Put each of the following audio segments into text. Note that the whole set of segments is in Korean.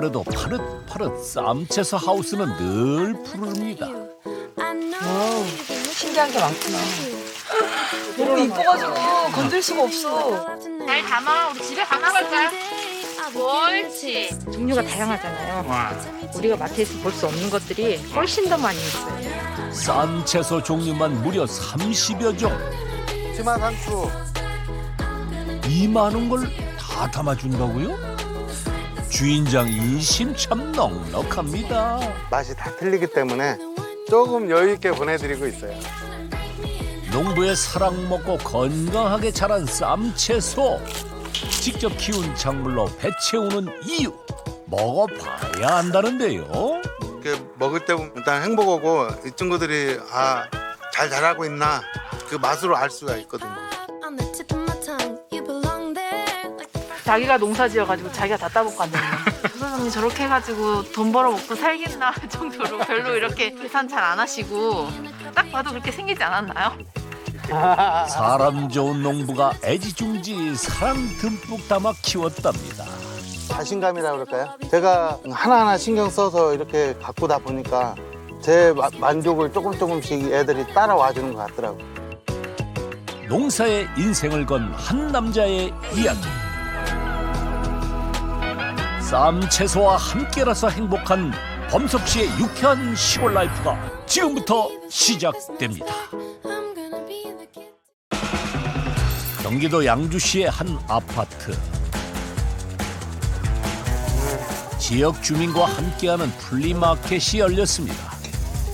아무래도 파릇파릇 쌈채소 하우스는 늘 푸릅니다. 신기한 게 많구나. 너무 이뻐가지고 건들 수가 없어. 잘 담아. 우리 집에 담아갈까? 옳지. 종류가 다양하잖아요. 우리가 마트에서 볼 수 없는 것들이 훨씬 더 많이 있어요. 쌈채소 종류만 무려 30여 종. 치마 상추. 이 많은 걸 다 담아준다고요? 주인장 인심 참 넉넉합니다. 맛이 다 틀리기 때문에 조금 여유 있게 보내드리고 있어요. 농부의 사랑 먹고 건강하게 자란 쌈채소. 직접 키운 작물로 배 채우는 이유. 먹어봐야 안다는데요. 먹을 때 일단 행복하고 이 친구들이 잘 자라고 있나 그 맛으로 알 수가 있거든요. 자기가 농사 지어가지고 자기가 다 따먹고 안 되는 거야. 부사장님 저렇게 해가지고 돈 벌어 먹고 살겠나 할 정도로 별로 이렇게 계산 잘 안 하시고 딱 봐도 그렇게 생기지 않았나요? 사람 좋은 농부가 애지중지 사랑 듬뿍 담아 키웠답니다. 자신감이라고 그럴까요? 제가 하나하나 신경 써서 이렇게 가꾸다 보니까 제 만족을 조금씩 애들이 따라와 주는 것 같더라고요. 농사에 인생을 건 한 남자의 이야기. 쌈채소와 함께라서 행복한 범석 씨의 유쾌한 시골 라이프가 지금부터 시작됩니다. 경기도 양주시의 한 아파트. 지역 주민과 함께하는 플리마켓이 열렸습니다.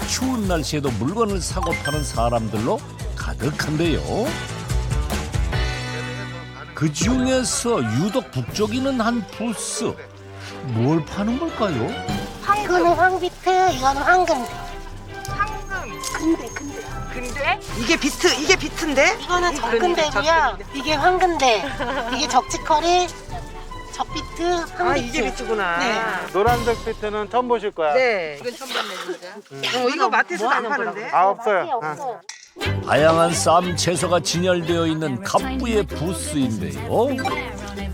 추운 날씨에도 물건을 사고 파는 사람들로 가득한데요. 그 중에서 유독 북적이는 한 부스. 뭘 파는 걸까요? 이거는 황비트, 이거는 황금대. 근데 이게 비트인데? 이거는 적근대고요. 이게 황금대. 이게 적치커리, 적비트, 황비트. 아 이게 비트구나. 네. 노란색 비트는 처음 보실 거야. 네. 이건 처음 봤네 진짜. 이거 마트에서 안 파는데? 없어요. 없어. 다양한 쌈채소가 진열되어 있는 갑부의 부스인데요.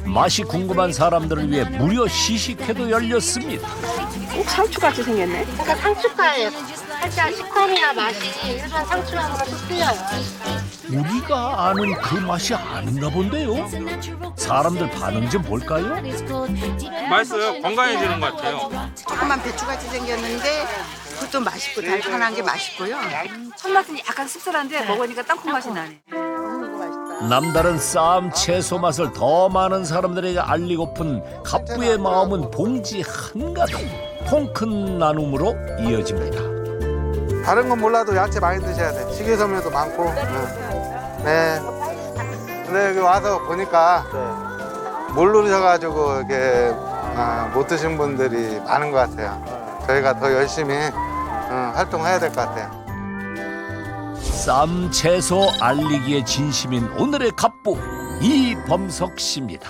맛이 궁금한 사람들을 위해 무료 시식회도 열렸습니다. 상추같이 생겼네. 약간 상추파예요. 살짝 시큼이나 맛이 일반 상추랑은 좀 틀려요. 우리가 아는 그 맛이 아닌가 본데요. 사람들 반응 좀 볼까요? 맛있어요. 건강해지는 것 같아요. 조그만 배추같이 생겼는데 그것도 맛있고 달큰한 게 맛있고요. 첫 맛은 약간 씁쓸한데 먹으니까 땅콩 맛이 나네. 남다른 쌈 채소 맛을 더 많은 사람들에게 알리고픈 갑부의 마음은 봉지 한가득 통큰 나눔으로 이어집니다. 다른 건 몰라도 야채 많이 드셔야 돼. 식이섬유도 많고. 네. 근데 여기 와서 보니까 모르셔가지고 이렇게 못 드신 분들이 많은 것 같아요. 저희가 더 열심히 활동해야 될 것 같아요. 쌈 채소 알리기에 진심인 오늘의 갑부 이범석 씨입니다.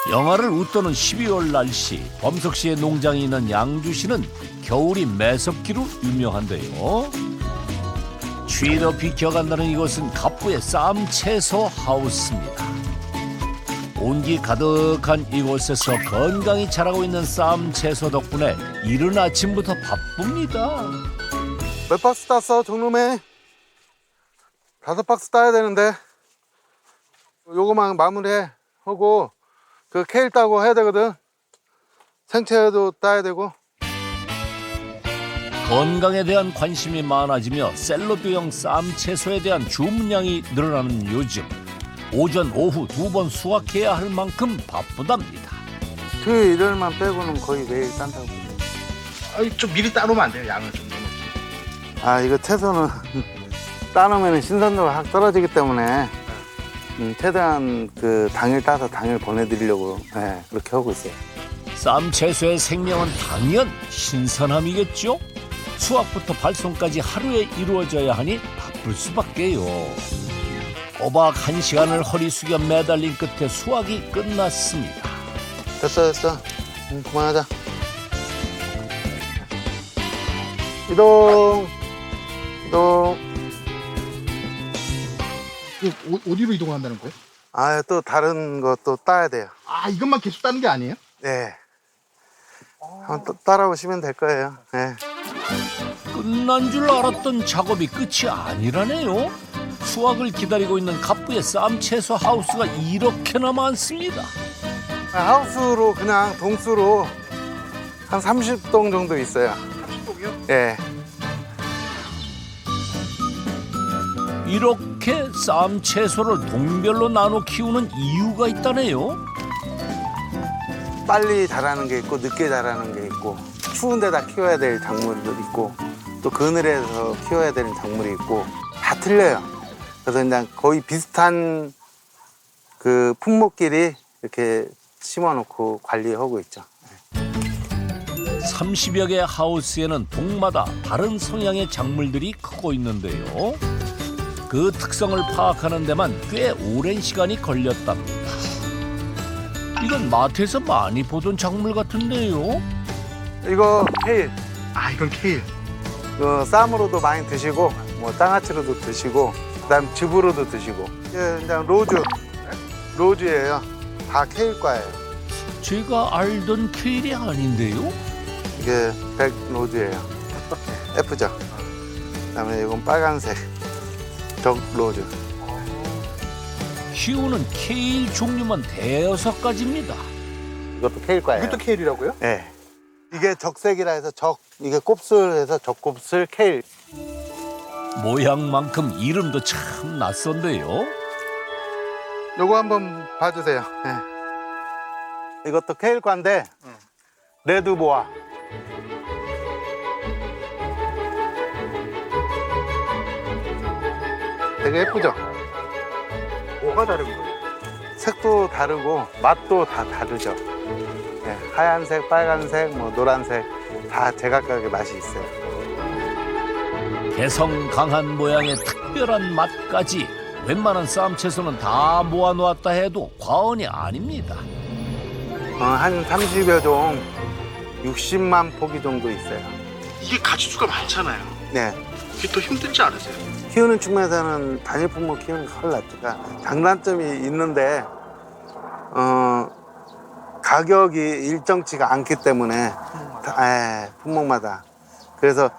영하를 웃도는 12월 날씨, 범석 씨의 농장이 있는 양주시는 겨울이 매섭기로 유명한데요. 추위도 비켜간다는 이곳은 갑부의 쌈 채소 하우스입니다. 온기 가득한 이곳에서 건강히 자라고 있는 쌈 채소 덕분에 이른 아침부터 바쁩니다. 몇 박스 땄어, 종룸에? 5박스 따야 되는데. 요거만 마무리해. 하고, 그 케일 따고 해야 되거든. 생채도 따야 되고. 건강에 대한 관심이 많아지며 샐러드용 쌈 채소에 대한 주문량이 늘어나는 요즘. 오전, 오후 2번 수확해야 할 만큼 바쁘답니다. 토요일, 일요일만 빼고는 거의 매일 딴다고. 좀 미리 따놓으면 안 돼요? 양을 좀 넣어놓지. 이거 채소는 따놓으면 신선도가 확 떨어지기 때문에 최대한 그 당일 따서 당일 보내드리려고 그렇게 하고 있어요. 쌈 채소의 생명은 당연 신선함이겠죠? 수확부터 발송까지 하루에 이루어져야 하니 바쁠 수밖에요. 꼬박 1시간을 허리 숙여 매달린 끝에 수확이 끝났습니다. 됐어. 그만하자. 이동. 어디로 이동한다는 거예요? 또 다른 것도 따야 돼요. 이것만 계속 따는 게 아니에요? 네. 한번 따라오시면 될 거예요. 네. 끝난 줄 알았던 작업이 끝이 아니라네요. 수확을 기다리고 있는 갑부의 쌈 채소 하우스가 이렇게나 많습니다. 하우스로 그냥 동수로 한 30동 정도 있어요. 30동이요? 예. 이렇게 쌈 채소를 동별로 나눠 키우는 이유가 있다네요. 빨리 자라는 게 있고 늦게 자라는 게 있고 추운 데다 키워야 될 작물도 있고 또 그늘에서 키워야 되는 작물이 있고 다 틀려요. 그래서 그냥 거의 비슷한 그 품목끼리 이렇게 심어놓고 관리하고 있죠. 30여 개의 하우스에는 동마다 다른 성향의 작물들이 크고 있는데요. 그 특성을 파악하는 데만 꽤 오랜 시간이 걸렸답니다. 이건 마트에서 많이 보던 작물 같은데요. 이거 케일, 아, 이건 케일. 그 쌈으로도 많이 드시고 뭐 장아찌로도 드시고 그다음 즙으로도 드시고 이게 그냥 로즈예요. 다 케일과예요. 제가 알던 케일이 아닌데요. 이게 백 로즈예요. 예쁘죠? 그다음에 이건 빨간색 적 로즈. 키우는 케일 종류만 대여섯 가지입니다. 이것도 케일과예요. 이것도 케일이라고요? 네. 이게 적색이라 해서 이게 곱슬해서 적곱슬 케일. 모양만큼 이름도 참 낯선데요. 요거 한번 봐주세요. 네. 이것도 케일과인데 레드보아. 되게 예쁘죠? 뭐가 다른 거예요? 색도 다르고 맛도 다 다르죠. 네, 하얀색, 빨간색, 뭐 노란색 다 제각각의 맛이 있어요. 개성 강한 모양의 특별한 맛까지 웬만한 쌈 채소는 다 모아놓았다 해도 과언이 아닙니다. 한 30여 종, 60만 포기 정도 있어요. 이게 가지수가 많잖아요. 네. 이게 또 힘들지 않으세요? 키우는 측면에서는 단일 품목 키우는 게 훨씬 낫죠. 그러니까 장단점이 있는데 가격이 일정치가 않기 때문에 품목마다. 그래서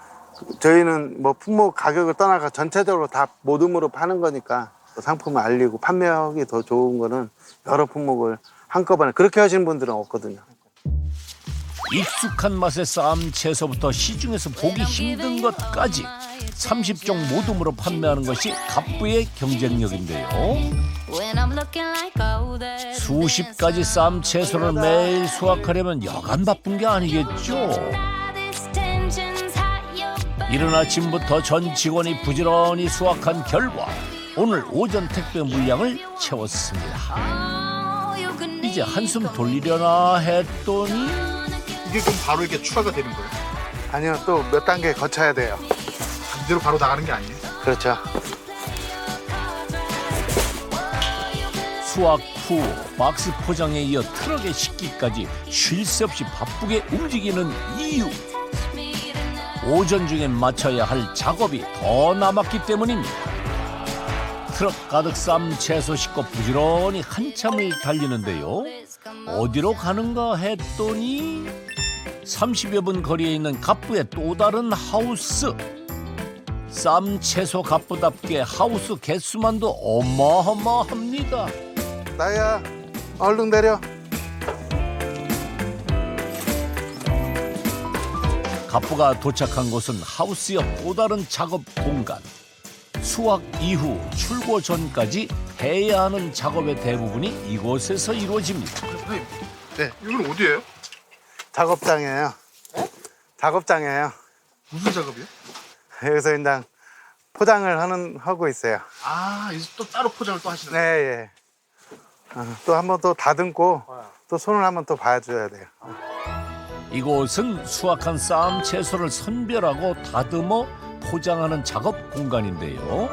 저희는 뭐 품목 가격을 떠나가 전체적으로 다 모둠으로 파는 거니까 상품을 알리고 판매하기 더 좋은 거는 여러 품목을 한꺼번에 그렇게 하시는 분들은 없거든요. 익숙한 맛의 쌈 채소부터 시중에서 보기 힘든 것까지 30종 모둠으로 판매하는 것이 갑부의 경쟁력인데요. 수십 가지 쌈 채소를 매일 수확하려면 여간 바쁜 게 아니겠죠. 이른 아침부터 전 직원이 부지런히 수확한 결과 오늘 오전 택배 물량을 채웠습니다. 이제 한숨 돌리려나 했더니 이게 그럼 바로 이게 추가가 되는 거예요? 아니요, 또 몇 단계 거쳐야 돼요. 이대로 바로 나가는 게 아니에요? 그렇죠. 수확 후 박스 포장에 이어 트럭에 싣기까지 쉴 새 없이 바쁘게 움직이는 이유. 오전 중에 마쳐야 할 작업이 더 남았기 때문입니다. 트럭 가득 쌈 채소 싣고 부지런히 한참을 달리는데요. 어디로 가는가 했더니 30여 분 거리에 있는 갑부의 또 다른 하우스. 쌈 채소 갑부답게 하우스 개수만도 어마어마합니다. 나야, 얼른 내려. 갑부가 도착한 곳은 하우스 옆 또 다른 작업 공간. 수확 이후 출고 전까지 해야 하는 작업의 대부분이 이곳에서 이루어집니다. 선생님, 네, 이건 어디예요? 작업장이에요. 작업장이에요. 무슨 작업이요? 여기서 그냥 포장을 하고 있어요. 아, 여기서 또 따로 포장을 또 하시는 네, 예. 또 한 번 또 다듬고 또 손을 한 번 또 봐줘야 돼요. 이곳은 수확한 쌈 채소를 선별하고 다듬어 포장하는 작업 공간인데요.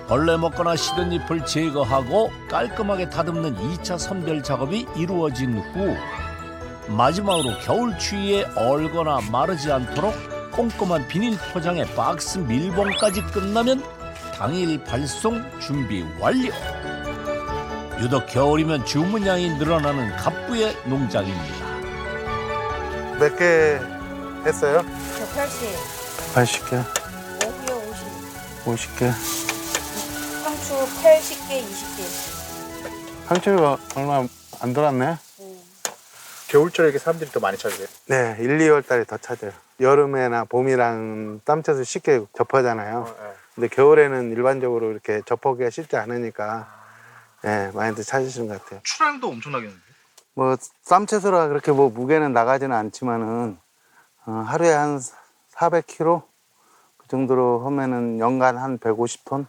벌레 먹거나 시든 잎을 제거하고 깔끔하게 다듬는 2차 선별 작업이 이루어진 후 마지막으로 겨울 추위에 얼거나 마르지 않도록 꼼꼼한 비닐 포장에 박스 밀봉까지 끝나면 당일 발송 준비 완료. 유독 겨울이면 주문량이 늘어나는 갑부의 농장입니다. 몇 개 했어요? 저 80, 80개, 오후에 50, 50개. 상추 80개, 20개. 상추가 얼마 안 들었네? 겨울철에 이렇게 사람들이 더 많이 찾으세요? 네, 1, 2월 달에 더 찾아요. 여름에나 봄이랑 땀쳐서 쉽게 접하잖아요. 근데 겨울에는 일반적으로 이렇게 접하기가 쉽지 않으니까 네, 많이들 찾으시는 것 같아요. 출하량도 엄청나겠는데? 뭐 쌈채소라 그렇게 뭐 무게는 나가지는 않지만은 하루에 한 400kg 그 정도로 하면은 연간 한 150톤.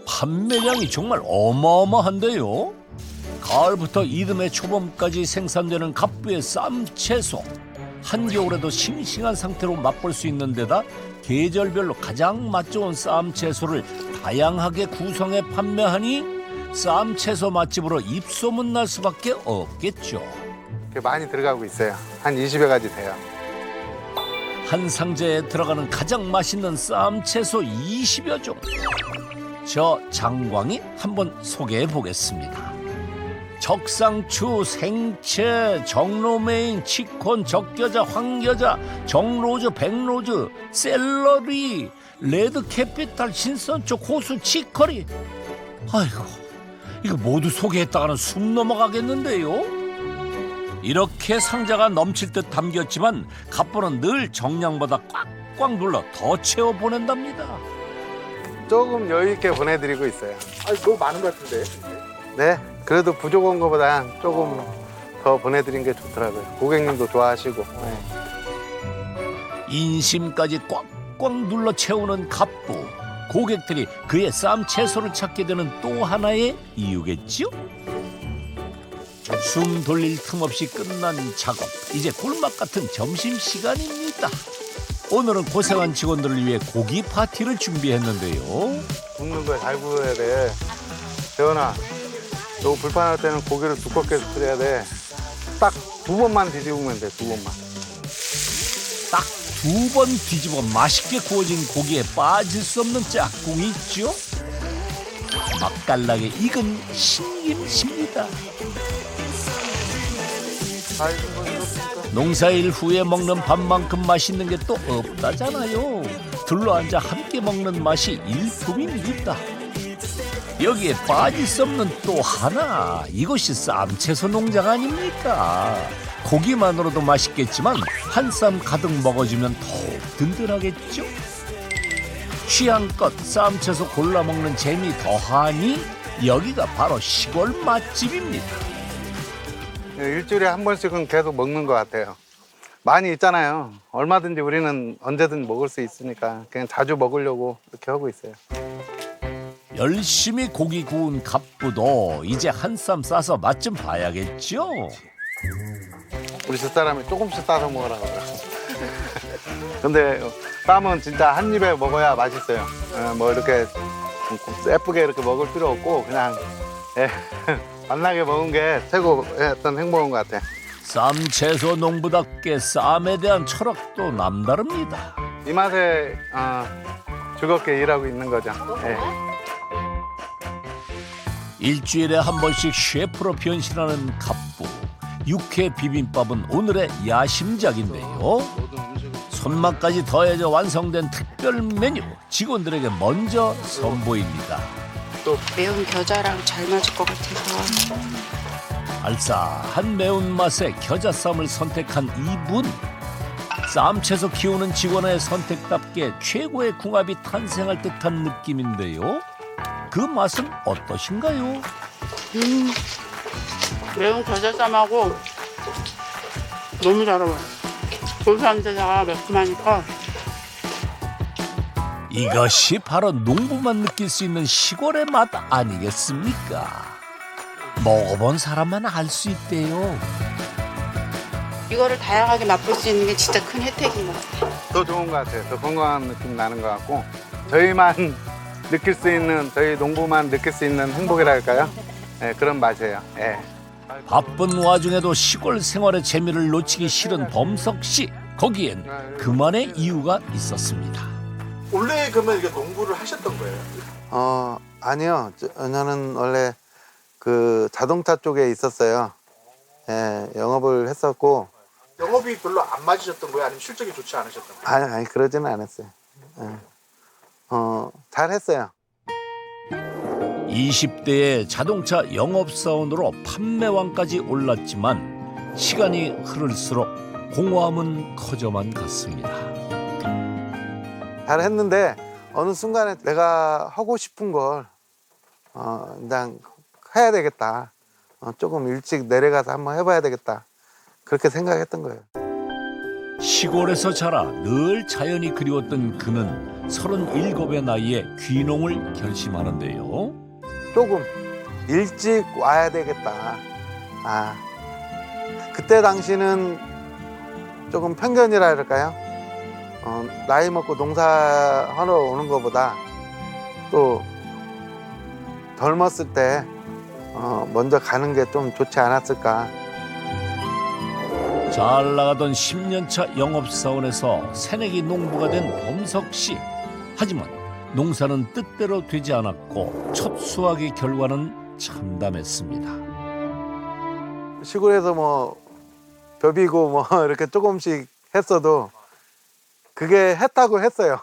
판매량이 정말 어마어마한데요. 가을부터 이듬해 초봄까지 생산되는 갑부의 쌈채소. 한겨울에도 싱싱한 상태로 맛볼 수 있는 데다 계절별로 가장 맛 좋은 쌈채소를 다양하게 구성해 판매하니 쌈채소 맛집으로 입소문 날 수밖에 없겠죠. 이렇게 많이 들어가고 있어요. 한 20여 가지 돼요. 한 상자에 들어가는 가장 맛있는 쌈채소 20여 종. 저 장광이 한번 소개해 보겠습니다. 적상추, 생채, 정로메인, 치콘, 적겨자, 황겨자, 정로즈, 백로즈, 샐러리, 레드캐피탈, 신선초, 고수, 치커리. 아이고, 이거 모두 소개했다가는 숨 넘어가겠는데요. 이렇게 상자가 넘칠 듯 담겼지만 갑부는 늘 정량보다 꽉꽉 눌러 더 채워 보낸답니다. 조금 여유 있게 보내드리고 있어요. 아니 너무 많은 것 같은데? 네, 그래도 부족한 것보다 조금 더 보내드린 게 좋더라고요. 고객님도 좋아하시고. 네. 인심까지 꽉꽉 눌러 채우는 갑부. 고객들이 그의 쌈채소를 찾게 되는 또 하나의 이유겠죠? 숨 돌릴 틈 없이 끝난 작업. 이제 꿀맛 같은 점심시간입니다. 오늘은 고생한 직원들을 위해 고기 파티를 준비했는데요. 굽는 거 잘 구워야 돼. 재원아, 너 불판할 때는 고기를 두껍게 끓여야 돼. 딱 2번만 뒤집으면 돼, 2번만. 딱 2번 뒤집어 맛있게 구워진 고기에 빠질 수 없는 짝꿍이 있죠? 맛깔나게 익은 신김치입니다. 농사일 후에 먹는 밥만큼 맛있는 게 또 없다잖아요. 둘러앉아 함께 먹는 맛이 일품입니다. 여기에 빠질 수 없는 또 하나, 이것이 쌈채소 농장 아닙니까? 고기만으로도 맛있겠지만 한 쌈 가득 먹어주면 더욱 든든하겠죠? 취향껏 쌈채소 골라 먹는 재미 더하니 여기가 바로 시골 맛집입니다. 일주일에 한 번씩은 계속 먹는 것 같아요. 많이 있잖아요. 얼마든지 우리는 언제든 먹을 수 있으니까 그냥 자주 먹으려고 이렇게 하고 있어요. 열심히 고기 구운 갑부도 이제 한 쌈 싸서 맛 좀 봐야겠죠? 우리 집사람이 조금씩 싸서 먹으라고 그래요. 근데 쌈은 진짜 한 입에 먹어야 맛있어요. 뭐 이렇게 예쁘게 이렇게 먹을 필요 없고 그냥 맛나게 먹은 게 최고였던 행복인 것 같아요. 쌈채소 농부답게 쌈에 대한 철학도 남다릅니다. 이 맛에 즐겁게 일하고 있는 거죠. 예. 일주일에 한 번씩 셰프로 변신하는 갑부. 육회 비빔밥은 오늘의 야심작인데요. 손맛까지 더해져 완성된 특별 메뉴, 직원들에게 먼저 선보입니다. 매운 겨자랑 잘 맞을 것 같아서. 알싸한 매운맛에 겨자쌈을 선택한 이분. 쌈채소 키우는 직원의 선택답게 최고의 궁합이 탄생할 듯한 느낌인데요. 그 맛은 어떠신가요? 매운 겨자쌈하고 너무 잘 어울려요. 고소한 데다가 매콤하니까. 이것이 바로 농부만 느낄 수 있는 시골의 맛 아니겠습니까? 먹어본 사람만 알 수 있대요. 이거를 다양하게 맛볼 수 있는 게 진짜 큰 혜택인 것 같아요. 더 좋은 것 같아요. 더 건강한 느낌 나는 것 같고 저희만 느낄 수 있는, 저희 농부만 느낄 수 있는 행복이랄까요? 네, 그런 맛이에요. 네. 바쁜 와중에도 시골 생활의 재미를 놓치기 싫은 범석 씨. 거기엔 그만의 이유가 있었습니다. 원래 그러면 이게 농부를 하셨던 거예요? 아니요. 저는 원래 그 자동차 쪽에 있었어요. 예, 영업을 했었고 영업이 별로 안 맞으셨던 거예요? 아니면 실적이 좋지 않으셨던 거예요? 아니 그러지는 않았어요. 잘했어요. 20대의 자동차 영업사원으로 판매왕까지 올랐지만 시간이 흐를수록 공허함은 커져만 갔습니다. 잘했는데 어느 순간에 내가 하고 싶은 걸 그냥 해야 되겠다. 조금 일찍 내려가서 한번 해봐야 되겠다. 그렇게 생각했던 거예요. 시골에서 자라 늘 자연이 그리웠던 그는 37의 나이에 귀농을 결심하는데요. 조금 일찍 와야 되겠다. 그때 당시는 조금 편견이라 할까요? 나이 먹고 농사하러 오는 것보다 또 젊었을 때 먼저 가는 게 좀 좋지 않았을까. 잘 나가던 10년차 영업사원에서 새내기 농부가 된 범석 씨. 하지만 농사는 뜻대로 되지 않았고 첫 수확의 결과는 참담했습니다. 시골에서 뭐 벼비고 뭐 이렇게 조금씩 했어도 그게 했다고 했어요.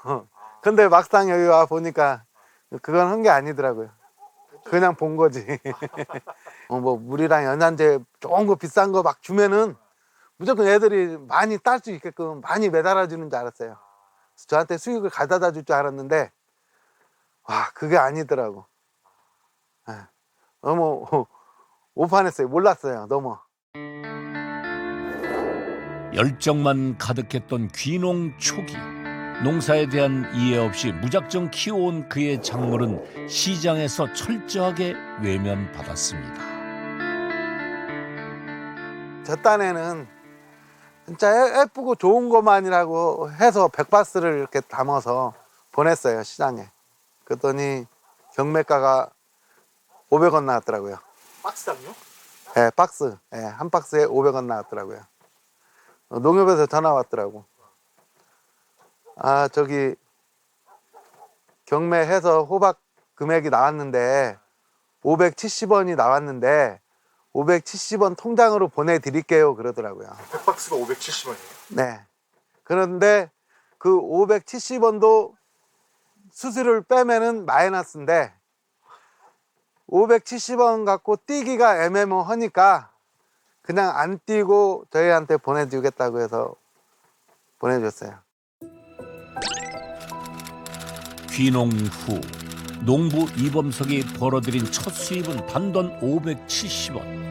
근데 막상 여기 와 보니까 그건 한 게 아니더라고요. 그냥 본 거지. 뭐 물이랑 연한제 좋은 거 비싼 거 막 주면은 무조건 애들이 많이 딸 수 있게끔 많이 매달아 주는 줄 알았어요. 저한테 수익을 가져다 줄 줄 알았는데 와 그게 아니더라고. 너무 오판했어요. 몰랐어요. 너무. 열정만 가득했던 귀농 초기. 농사에 대한 이해 없이 무작정 키워온 그의 작물은 시장에서 철저하게 외면받았습니다. 저 딴에는 진짜 예쁘고 좋은 것만이라고 해서 100박스를 이렇게 담아서 보냈어요, 시장에. 그랬더니 경매가가 500원 나왔더라고요. 박스당요? 네, 박스. 네, 한 박스에 500원 나왔더라고요. 농협에서 전화 왔더라고. 저기 경매해서 호박 금액이 나왔는데 570원이 나왔는데 570원 통장으로 보내드릴게요 그러더라고요. 100박스가 570원이에요? 네. 그런데 그 570원도 수수료를 빼면은 마이너스인데 570원 갖고 띄기가 애매모하니까 그냥 안 띄고 저희한테 보내주겠다고 해서 보내줬어요. 귀농 후 농부 이범석이 벌어들인 첫 수입은 단돈 570원.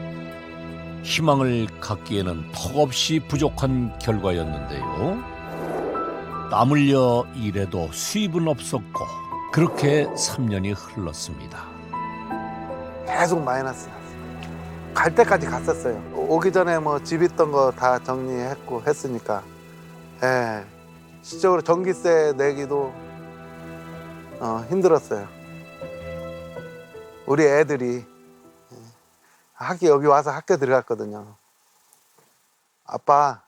희망을 갖기에는 턱없이 부족한 결과였는데요. 땀 흘려 일해도 수입은 없었고 그렇게 3년이 흘렀습니다. 계속 마이너스 났어요. 갈 때까지 갔었어요. 오기 전에 뭐 집 있던 거 다 정리했고 했으니까. 예. 실적으로 전기세 내기도 힘들었어요. 우리 애들이 여기 와서 학교 들어갔거든요. 아빠,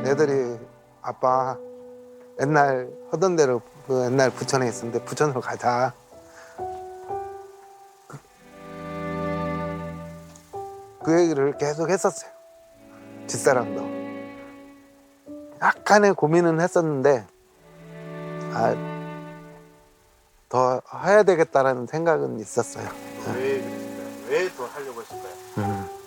애들이 아빠 옛날 하던 대로 그 옛날 부천에 있었는데 부천으로 가자. 그 얘기를 계속 했었어요. 집사람도. 약간의 고민은 했었는데 더 해야 되겠다라는 생각은 있었어요. 왜 그랬을까요? 왜 더 하려고 했을까요?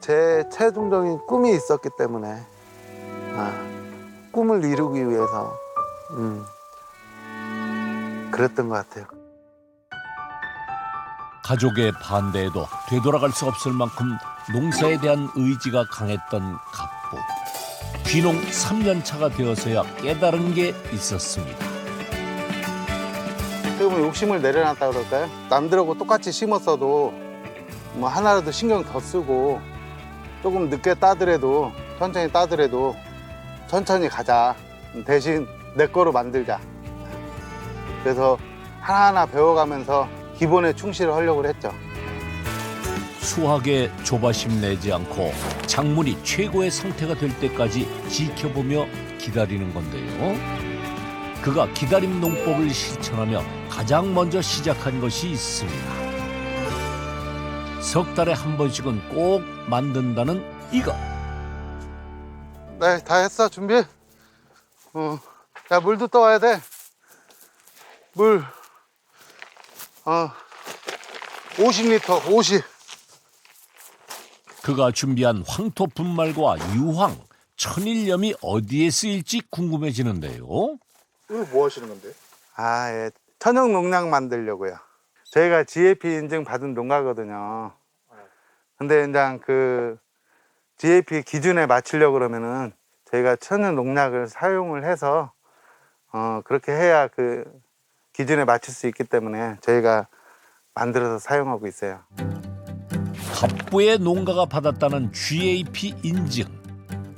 제 최종적인 꿈이 있었기 때문에 꿈을 이루기 위해서 그랬던 것 같아요. 가족의 반대에도 되돌아갈 수 없을 만큼 농사에 대한 의지가 강했던 갑부. 귀농 3년 차가 되어서야 깨달은 게 있었습니다. 지금 욕심을 내려놨다 그럴까요? 남들하고 똑같이 심었어도 뭐 하나라도 신경 더 쓰고 조금 늦게 따더라도 천천히 따더라도 천천히 가자. 대신 내 거로 만들자. 그래서 하나하나 배워가면서 기본에 충실하려고 했죠. 수확에 조바심 내지 않고 작물이 최고의 상태가 될 때까지 지켜보며 기다리는 건데요. 그가 기다림 농법을 실천하며 가장 먼저 시작한 것이 있습니다. 석 달에 한 번씩은 꼭 만든다는 이것. 네, 다 했어. 준비. 자, 물도 떠와야 돼. 물. 50리터, 50. 그가 준비한 황토 분말과 유황, 천일염이 어디에 쓰일지 궁금해지는데요. 이거 뭐 하시는 건데? 아, 예. 천연 농약 만들려고요. 저희가 GAP 인증 받은 농가거든요. 근데 이제 그 GAP 기준에 맞추려고 그러면은 저희가 천연 농약을 사용을 해서 그렇게 해야 그 기준에 맞출 수 있기 때문에 저희가 만들어서 사용하고 있어요. 갑부의 농가가 받았다는 GAP 인증.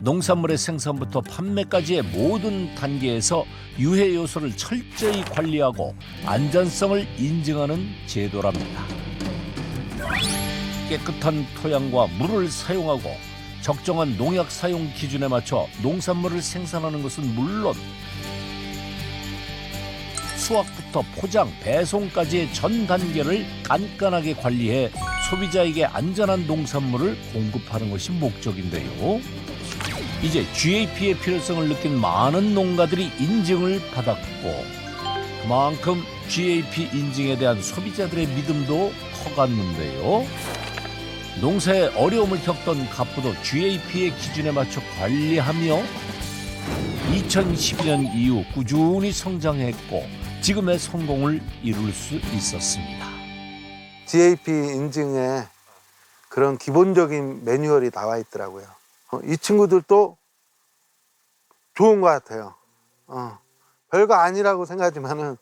농산물의 생산부터 판매까지의 모든 단계에서 유해 요소를 철저히 관리하고 안전성을 인증하는 제도랍니다. 깨끗한 토양과 물을 사용하고 적정한 농약 사용 기준에 맞춰 농산물을 생산하는 것은 물론 수확부터 포장, 배송까지의 전 단계를 깐깐하게 관리해 소비자에게 안전한 농산물을 공급하는 것이 목적인데요. 이제 GAP의 필요성을 느낀 많은 농가들이 인증을 받았고 그만큼 GAP 인증에 대한 소비자들의 믿음도 커갔는데요. 농사에 어려움을 겪던 갑부도 GAP의 기준에 맞춰 관리하며 2012년 이후 꾸준히 성장했고 지금의 성공을 이룰 수 있었습니다. GAP 인증에 그런 기본적인 매뉴얼이 나와 있더라고요. 이 친구들도 좋은 것 같아요. 별거 아니라고 생각하지만은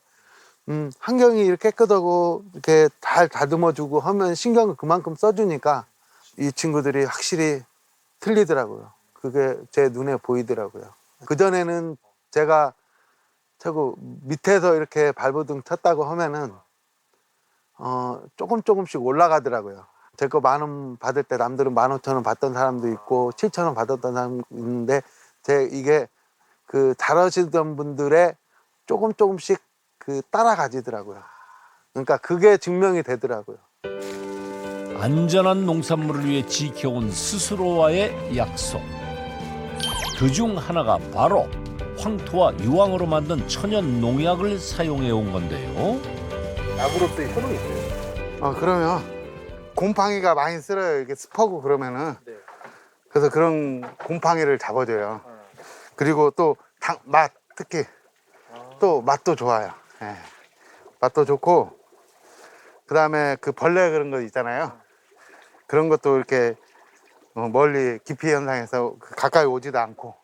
환경이 이렇게 깨끗하고 이렇게 잘 다듬어주고 하면 신경을 그만큼 써주니까 이 친구들이 확실히 틀리더라고요. 그게 제 눈에 보이더라고요. 그전에는 제가 자꾸 밑에서 이렇게 발버둥 쳤다고 하면은 조금씩 올라가더라고요. 제 거 10,000원 받을 때 남들은 15,000원 받던 사람도 있고 7,000원 받았던 사람도 있는데 이게 그 잘하시던 분들의 조금씩 그 따라가지더라고요. 그러니까 그게 증명이 되더라고요. 안전한 농산물을 위해 지켜온 스스로와의 약속. 그중 하나가 바로 황토와 유황으로 만든 천연 농약을 사용해 온 건데요. 약으로서 효능이 있어요. 그러면 곰팡이가 많이 쓸어요. 이렇게 습하고 그러면은. 네. 그래서 그런 곰팡이를 잡아줘요. 그리고 또 맛 특히 또 맛도 좋아요. 예. 맛도 좋고 그다음에 그 벌레 그런 거 있잖아요. 그런 것도 이렇게 멀리 기피 현상에서 가까이 오지도 않고.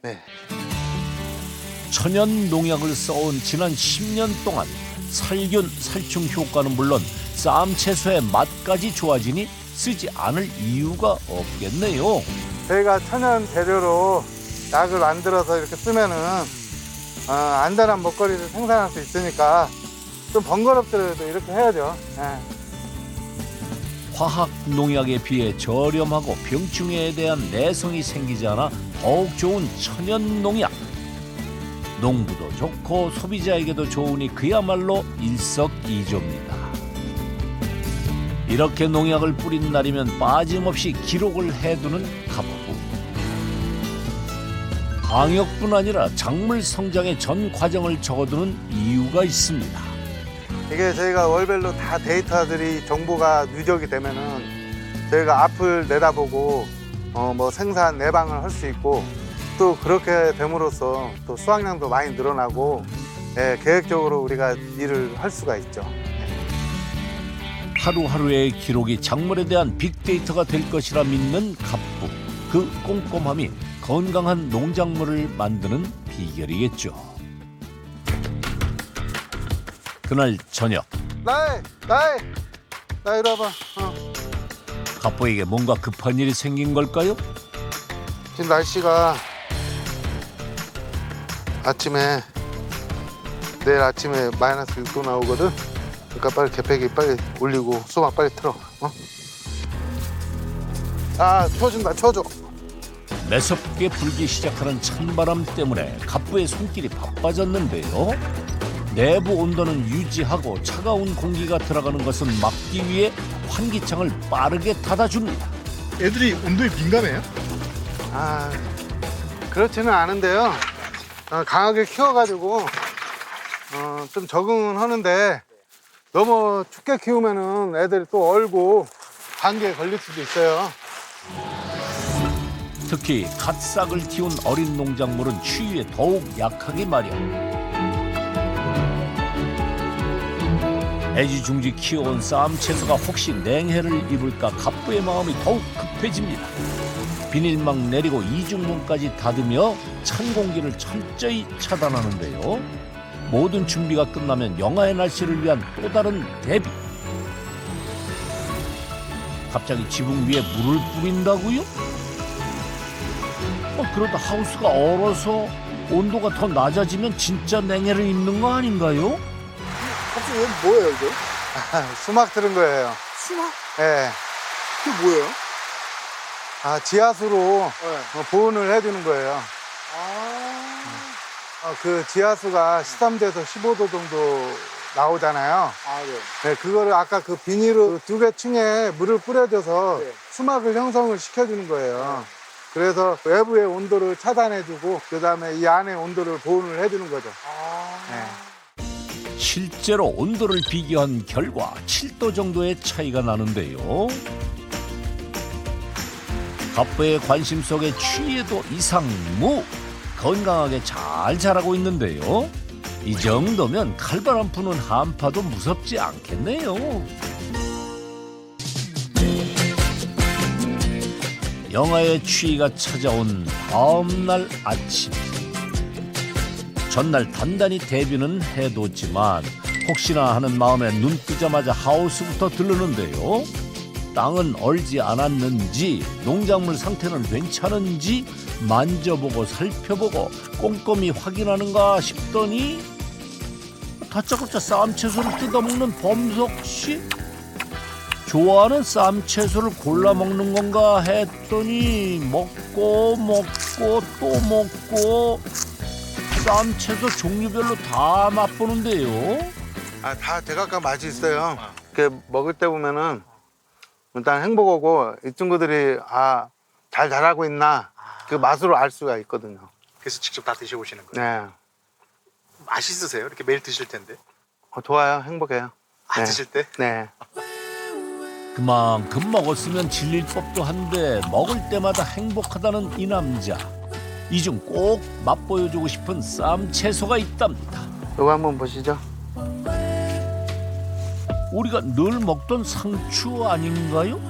네. 천연 농약을 써온 지난 10년 동안 살균, 살충 효과는 물론 쌈 채소의 맛까지 좋아지니 쓰지 않을 이유가 없겠네요. 저희가 천연 재료로 약을 만들어서 이렇게 쓰면은 안전한 먹거리를 생산할 수 있으니까 좀 번거롭더라도 이렇게 해야죠. 예. 화학 농약에 비해 저렴하고 병충해에 대한 내성이 생기지 않아 더욱 좋은 천연 농약. 농부도 좋고 소비자에게도 좋으니 그야말로 일석이조입니다. 이렇게 농약을 뿌린 날이면 빠짐없이 기록을 해두는 갑부. 방역뿐 아니라 작물 성장의 전 과정을 적어두는 이유가 있습니다. 이게 저희가 월별로 다 데이터들이 정보가 누적이 되면은 저희가 앞을 내다보고 뭐 생산 내방을 할 수 있고 또 그렇게 됨으로써 또 수확량도 많이 늘어나고 계획적으로 우리가 일을 할 수가 있죠. 하루하루의 기록이 작물에 대한 빅데이터가 될 것이라 믿는 갑부. 그 꼼꼼함이 건강한 농작물을 만드는 비결이겠죠. 그날 저녁 나이 이리 와봐. 갑부에게 뭔가 급한 일이 생긴 걸까요? 지금 날씨가 내일 아침에 마이너스 6도 나오거든. 그러니까 빨리 개패기 빨리 올리고 수박 빨리 틀어. 아 추워진다 추워져. 매섭게 불기 시작하는 찬바람 때문에 갑부의 손길이 바빠졌는데요. 내부 온도는 유지하고 차가운 공기가 들어가는 것은 막기 위해 환기창을 빠르게 닫아줍니다. 애들이 온도에 민감해요? 아 그렇지는 않은데요. 강하게 키워가지고 좀 적응은 하는데 너무 춥게 키우면은 애들이 또 얼고 감기에 걸릴 수도 있어요. 특히 갓 싹을 틔운 어린 농작물은 추위에 더욱 약하기 마련. 애지중지 키워온 쌈 채소가 혹시 냉해를 입을까 갑부의 마음이 더욱 급해집니다. 비닐막 내리고 이중문까지 닫으며 찬 공기를 철저히 차단하는데요. 모든 준비가 끝나면 영하의 날씨를 위한 또 다른 대비. 갑자기 지붕 위에 물을 뿌린다고요? 그러다 하우스가 얼어서 온도가 더 낮아지면 진짜 냉해를 입는 거 아닌가요? 혹시 이건 뭐예요 이게? 수막 들은 거예요. 수박? 예. 그게 뭐예요? 지하수로 네. 보온을 해주는 거예요. 그 지하수가 13도에서 15도 정도 나오잖아요. 네. 네, 그거를 아까 그 비닐로 2개 층에 물을 뿌려줘서 네. 수막을 형성을 시켜주는 거예요. 그래서 외부의 온도를 차단해주고 그 다음에 이 안의 온도를 보온을 해주는 거죠. 네. 실제로 온도를 비교한 결과 7도 정도의 차이가 나는데요. 갑부의 관심 속에 추위에도 이상무 건강하게 잘 자라고 있는데요. 이 정도면 칼바람 부는 한파도 무섭지 않겠네요. 영하의 추위가 찾아온 다음 날 아침. 전날 단단히 대비는 해뒀지만 혹시나 하는 마음에 눈 뜨자마자 하우스부터 들르는데요. 땅은 얼지 않았는지 농작물 상태는 괜찮은지 만져보고 살펴보고 꼼꼼히 확인하는가 싶더니 다짜고짜 쌈채소를 뜯어먹는 범석씨? 좋아하는 쌈채소를 골라 먹는 건가 했더니 먹고 또 먹고 쌈채소 종류별로 다 맛보는데요. 다 제각각 맛이 있어요. 이렇게 먹을 때 보면은 일단 행복하고 이 친구들이 잘 자라고 있나 그 맛으로 알 수가 있거든요. 그래서 직접 다 드셔보시는 거예요? 네. 맛있으세요? 이렇게 매일 드실 텐데. 좋아요. 행복해요. 네. 드실 때? 네. 그만큼 먹었으면 질릴 법도 한데 먹을 때마다 행복하다는 이 남자. 이 중 꼭 맛보여주고 싶은 쌈채소가 있답니다. 이거 한번 보시죠. 우리가 늘 먹던 상추 아닌가요?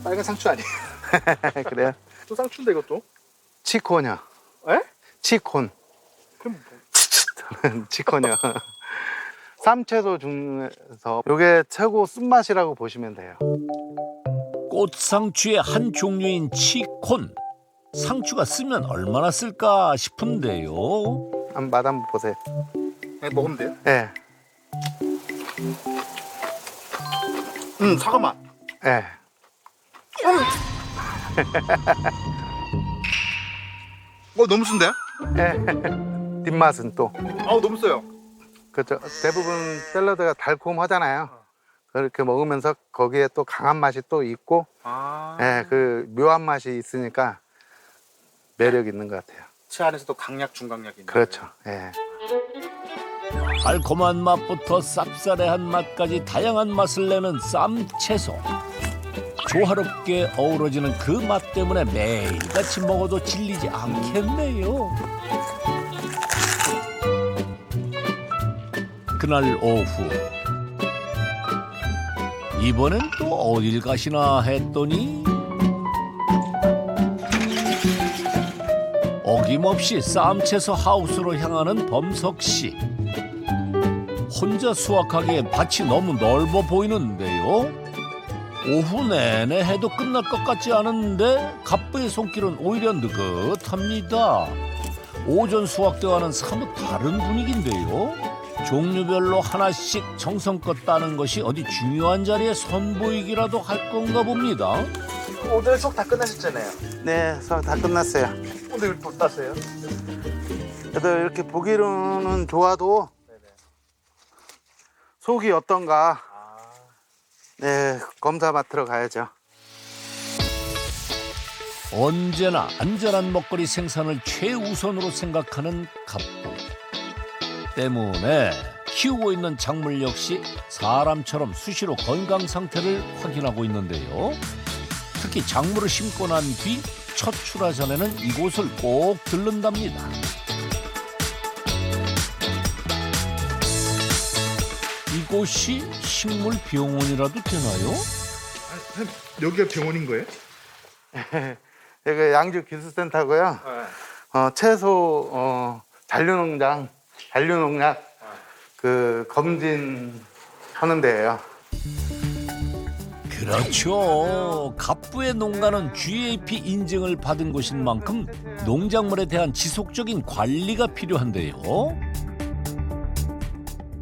빨간 상추 아니에요? 그래요? 또 상추인데 이것도? 치콘이요. 에? 치콘. 그럼 치콘이요. 쌈채소 중에서 이게 최고 쓴맛이라고 보시면 돼요. 꽃상추의 한 종류인 치콘. 상추가 쓰면 얼마나 쓸까 싶은데요. 한번 맛 한번 보세요. 네, 먹으면 돼요? 네. 사과 맛. 네. 너무 쓴데요? 네. 뒷맛은 또. 너무 써요. 그렇죠. 대부분 샐러드가 달콤하잖아요. 그렇게 먹으면서 거기에 또 강한 맛이 또 있고, 네, 그 묘한 맛이 있으니까 매력 있는 것 같아요. 채 안에서도 강약, 중강약이 있는 그렇죠. 예. 달콤한 맛부터 쌉싸래한 맛까지 다양한 맛을 내는 쌈채소. 조화롭게 어우러지는 그 맛 때문에 매일같이 먹어도 질리지 않겠네요. 그날 오후 이번엔 또 어딜 가시나 했더니 어김없이 쌈채소 하우스로 향하는 범석씨. 혼자 수확하기에 밭이 너무 넓어 보이는데요. 오후 내내 해도 끝날 것 같지 않은데 갑부의 손길은 오히려 느긋합니다. 오전 수확 때와는 사뭇 다른 분위기인데요. 종류별로 하나씩 정성껏 따는 것이 어디 중요한 자리에 선보이기라도 할 건가 봅니다. 오늘 속 다 끝나셨잖아요. 네, 다 끝났어요. 오늘 또 따세요? 그래도 이렇게 보기로는 좋아도 속이 어떤가 네, 검사 맡으러 가야죠. 언제나 안전한 먹거리 생산을 최우선으로 생각하는 갑부 때문에 키우고 있는 작물 역시 사람처럼 수시로 건강 상태를 확인하고 있는데요. 특히 작물을 심고 난 뒤 첫 출하 전에는 이곳을 꼭 들른답니다. 이곳이 식물 병원이라도 되나요? 여기가 병원인 거예요? 여기 양주 기술센터고요. 채소 잔류농장, 잔류농약 그 검진하는 데예요. 그렇죠. 갑부의 농가는 GAP 인증을 받은 곳인 만큼 농작물에 대한 지속적인 관리가 필요한데요.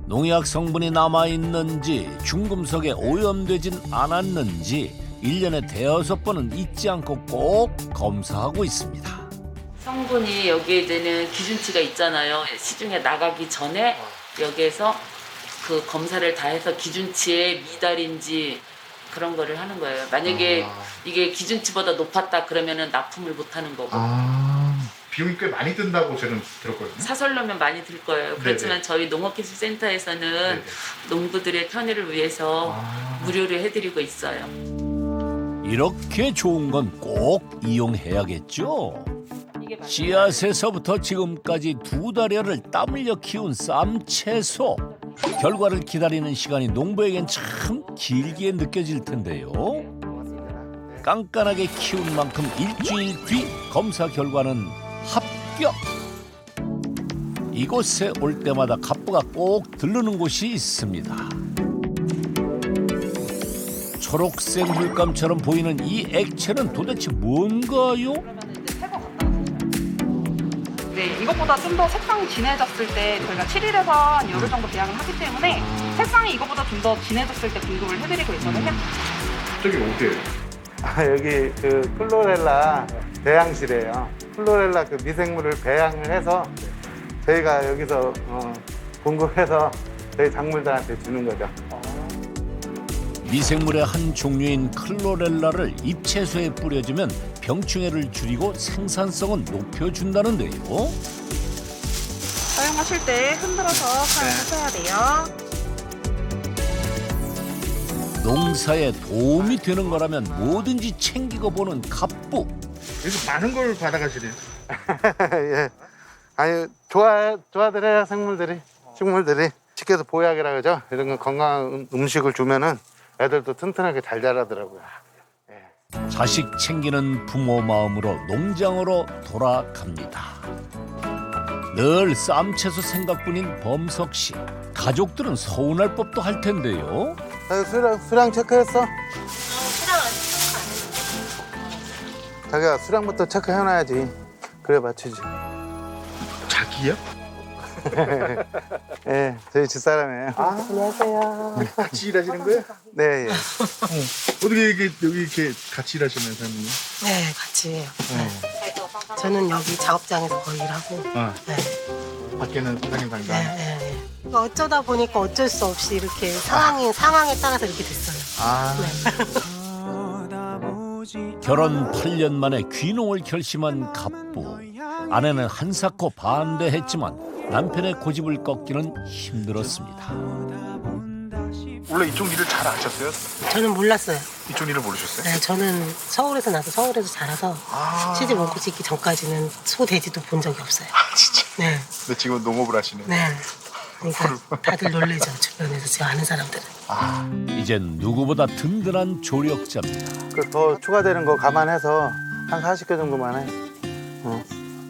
농약 성분이 남아있는지 중금속에 오염되진 않았는지 1년에 대여섯 번은 잊지 않고 꼭 검사하고 있습니다. 성분이 여기에 되는 기준치가 있잖아요. 시중에 나가기 전에 여기에서 그 검사를 다 해서 기준치에 미달인지 그런 거를 하는 거예요. 만약에 이게 기준치보다 높았다 그러면은 납품을 못 하는 거고. 비용이 꽤 많이 든다고 저는 들었거든요. 사설로면 많이 들 거예요. 그렇지만 저희 농업기술센터에서는 농부들의 편의를 위해서 무료로 해드리고 있어요. 이렇게 좋은 건 꼭 이용해야겠죠. 씨앗에서부터 지금까지 2달여를 땀 흘려 키운 쌈채소. 결과를 기다리는 시간이 농부에겐 참 길게 느껴질 텐데요. 깐깐하게 키운 만큼 일주일 뒤 검사 결과는 합격. 이곳에 올 때마다 갑부가 꼭 들르는 곳이 있습니다. 초록색 물감처럼 보이는 이 액체는 도대체 뭔가요? 네, 이것보다 좀 더 색상이 진해졌을 때 저희가 7일에서 한 열흘 정도 배양을 하기 때문에 색상이 이것보다 좀 더 진해졌을 때 공급을 해드리고 있거든요. 저기 어디예요? 여기 그 클로렐라 배양실이에요. 클로렐라 그 미생물을 배양을 해서 저희가 여기서 공급해서 저희 작물들한테 주는 거죠. 미생물의 한 종류인 클로렐라를 잎채소에 뿌려주면 병충해를 줄이고 생산성은 높여준다는데요. 사용하실 때 흔들어서 사용하셔야 돼요. 농사에 도움이 되는 거라면 뭐든지 챙기고 보는 갑부. 그래서 많은 걸 받아가시네요. 예. 아니 좋아들어요 식물들이. 쉽게서 보약이라 그러죠. 이런 거 건강한 음식을 주면은 애들도 튼튼하게 잘 자라더라고요. 자식 챙기는 부모 마음으로 농장으로 돌아갑니다. 늘 쌈채소 생각뿐인 범석 씨. 가족들은 서운할 법도 할 텐데요. 수량 체크했어? 수량 아직 체크 안 했는데. 자기가 수량부터 체크해놔야지. 그래 맞추지. 자기요? 예, 저희 집사람이에요. 같이 일하시는 거예요? 네, 예. 어떻게 여기 이렇게 같이 일하시는 사람이요? 네, 같이 해요. 저는 여기 작업장에서 거의 일하고. 네. 밖에는 사장님 당당. 네. 그러니까 어쩌다 보니까 어쩔 수 없이 이렇게 상황에 따라서 이렇게 됐어요. 네. 결혼 8년 만에 귀농을 결심한 갑부. 아내는 한사코 반대했지만 남편의 고집을 꺾기는 힘들었습니다. 원래 이쪽 일을 잘 아셨어요? 저는 몰랐어요. 이쪽 일을 모르셨어요? 네, 저는 서울에서 나서 서울에서 자라서 시집 오고 짓기 전까지는 소, 돼지도 본 적이 없어요. 진짜? 네. 근데 지금 농업을 하시네. 네. 그러니까 다들 놀래죠. 주변에서 제가 아는 사람들은. 이젠 누구보다 든든한 조력자입니다. 더 추가되는 거 감안해서 한 40개 정도만 해.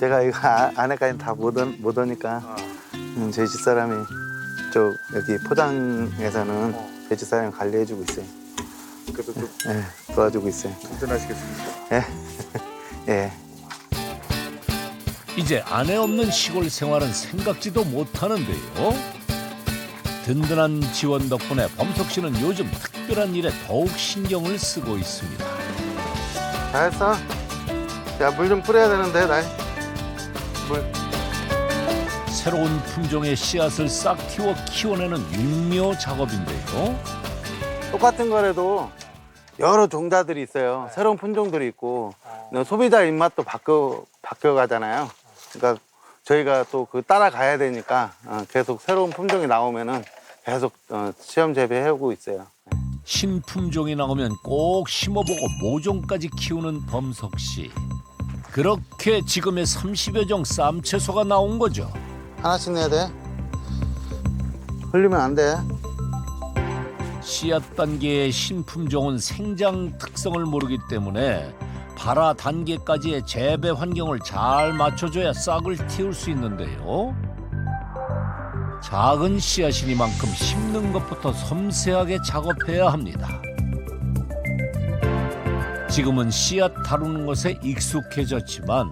제가 이거 안에까지 다 못 오니까 저희 집사람이 쪽 여기 포장에서는 저희 집사람이 관리해주고 있어요. 그래서 좀 도와주고 있어요. 든든하시겠습니까? 예. 이제 아내 없는 시골 생활은 생각지도 못하는데요. 든든한 지원 덕분에 범석 씨는 요즘 특별한 일에 더욱 신경을 쓰고 있습니다. 다 했어? 야, 물 좀 뿌려야 되는데, 나. 물. 새로운 품종의 씨앗을 싹 틔워 키워내는 육묘 작업인데요. 똑같은 거라도 여러 종자들이 있어요. 새로운 품종들이 있고 소비자 입맛도 바뀌어가잖아요. 그러니까 저희가 또 그 따라가야 되니까 계속 새로운 품종이 나오면은 계속 시험 재배하고 있어요. 신품종이 나오면 꼭 심어보고 모종까지 키우는 범석 씨. 그렇게 지금의 30여 종 쌈 채소가 나온 거죠. 하나씩 내야 돼. 흘리면 안 돼. 씨앗 단계의 신품종은 생장 특성을 모르기 때문에 발화 단계까지의 재배 환경을 잘 맞춰줘야 싹을 틔울 수 있는데요. 작은 씨앗이니만큼 심는 것부터 섬세하게 작업해야 합니다. 지금은 씨앗 다루는 것에 익숙해졌지만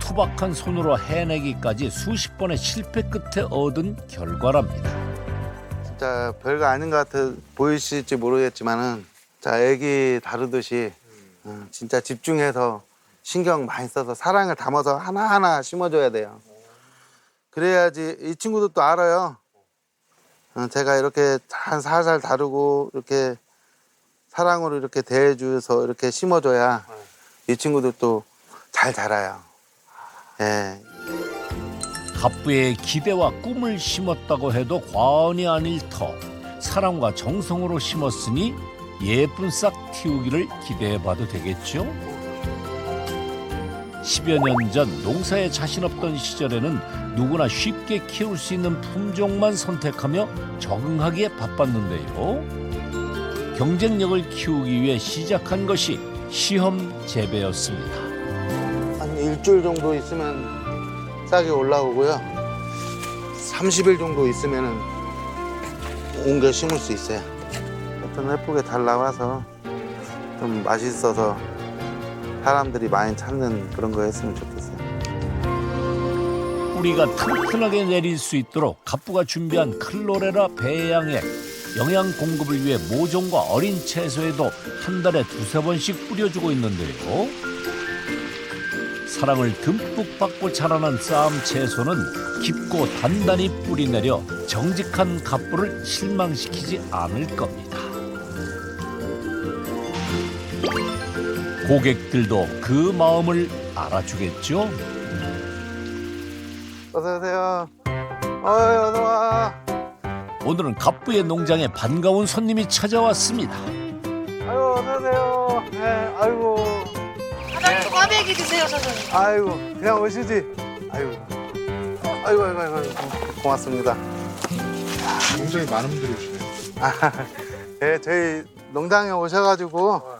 투박한 손으로 해내기까지 수십 번의 실패 끝에 얻은 결과랍니다. 진짜 별거 아닌 것 같아 보이실지 모르겠지만은 자, 애기 다루듯이 진짜 집중해서 신경 많이 써서 사랑을 담아서 하나하나 심어줘야 돼요. 그래야지 이 친구들도 알아요. 제가 이렇게 잘 살살 다루고 이렇게 사랑으로 이렇게 대해줘서 이렇게 심어줘야 이 친구들도 잘 자라요. 예. 갑부의 기대와 꿈을 심었다고 해도 과언이 아닐 터. 사랑과 정성으로 심었으니 예쁜 싹 틔우기를 기대해봐도 되겠죠? 10여 년 전 농사에 자신 없던 시절에는 누구나 쉽게 키울 수 있는 품종만 선택하며 적응하기에 바빴는데요. 경쟁력을 키우기 위해 시작한 것이 시험 재배였습니다. 한 일주일 정도 있으면 싹이 올라오고요. 30일 정도 있으면은 옮겨 심을 수 있어요. 좀 예쁘게 잘 나와서 좀 맛있어서 사람들이 많이 찾는 그런 거 했으면 좋겠어요. 뿌리가 튼튼하게 내릴 수 있도록 갑부가 준비한 클로레라 배양액. 영양 공급을 위해 모종과 어린 채소에도 한 달에 2~3번씩 뿌려주고 있는데요. 사랑을 듬뿍 받고 자라난 쌈 채소는 깊고 단단히 뿌리내려 정직한 갑부를 실망시키지 않을 겁니다. 고객들도 그 마음을 알아주겠죠? 어서 오세요. 어서 와. 오늘은 갑부의 농장에 반가운 손님이 찾아왔습니다. 아이고 어서 오세요. 네, 아이고. 사장님 꽈배기 드세요, 사장님. 아이고 그냥 오시지. 아이고 고맙습니다. 굉장히 많은 분들이 오시네요. 네, 저희 농장에 오셔가지고